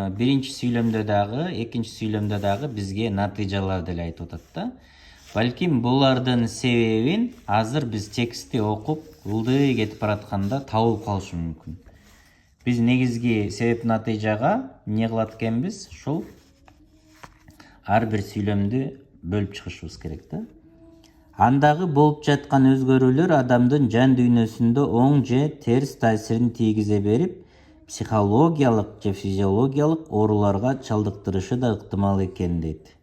биринчи сүйлөмдө дагы, экинчи сүйлөмдө дагы бизге натыйжаларды эле айтып атат да. Балким булардын себебин азыр биз текстти окуп, ылдый кетип баратканда табылып калышы мүмкүн. Biz негизги себеп натыйжага эмне кылат экенбиз? Ушул ар бир сүйлөмдү бөлүп чыгышыбыз керек да. Андагы болуп жаткан өзгөрүүлөр адамдын жан дүйнөсүндө оң же терс таасирин тийгизе берип, психологиялык же физиологиялык ооруларга чалдыктырышы да ыктымал экен дейт.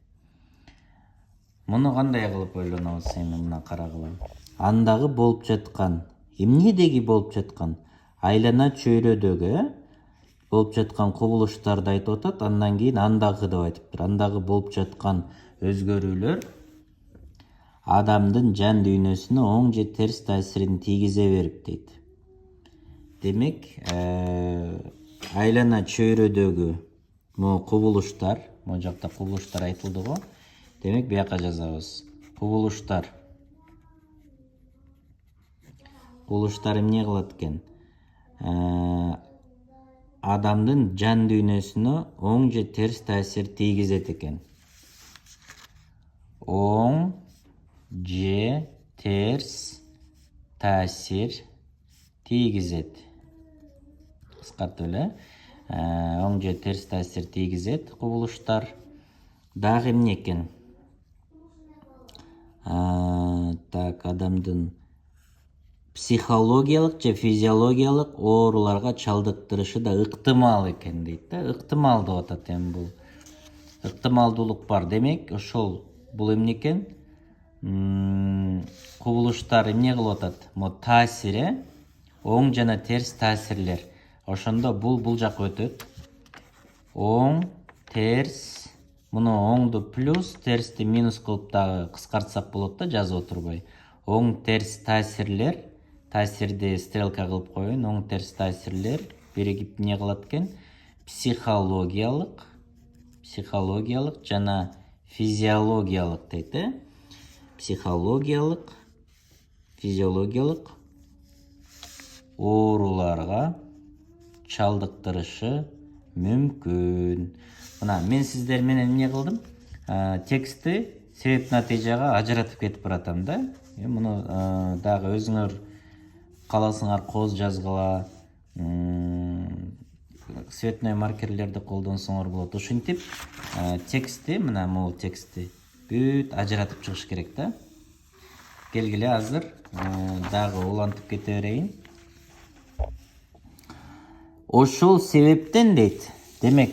Муну кандай кылып ойлонобуз эми мына карагыла. Андагы болуп жаткан, эмнедеги болуп жаткан? Айлана чөйрөдөгү болуп жаткан кубулуштарды айтып атат, андан кийин андагы деп айтыптыр. Андагы болуп жаткан өзгөрүүлөр адамдын жан дүйнөсүнө оң же терс таасирин тийгизе берип дейт. Демек, айлана чөйрөдөгү могу кубулуштар, могу жакта кубулуштар айтылды го. Демек, бияка жазабыз. Кубулуштар. Кубулуштар эмне кылат экен? Адамдын жан дүйнөсүнө оң же терс таасир тийгизет экен. Оң же терс таасир тийгизет. Кыскартып эле. Оң же терс таасир тийгизет кубулуштар. Дагы эмне экен? Адамдын психологиялык же физиологиялык ооруларга чалдыктырышы да ыктымал экен дейт да. Ыктымал деп атат эми бул. Ыктымалдуулук бар. Демек, ошол бул эмне экен? Кубулуштар эмне кылып атат? Таасир, оң жана терс таасирлер. Ошондо бул жакка өтөт. Оң, терс, муну оңду плюс, терсти минус кылып дагы кыскартсак болот да, жазып отурбай. Оң терс таасирлер, таасирди стрелка кылып коеюн. Оң терс таасирлер биригип эмне кылат экен? Психологиялык жана физиологиялык дейт, психологиялык, физиологиялык ооруларга чалдыктырышы мүмкүн. Мына мен сиздер менен эмне кылдым? Текстти себеп натыйжага ажыратып кетип баратам да. Муну дагы өзүңөр кааласаңар кооз жазгыла, цветной маркерлерди колдонсоңор болот. Ушинтип текстти, мына могу текстти бүт ажыратып чыгыш керек да. Келгиле азыр дагы улантып кете берейин. Ошол себептен дейт. Демек,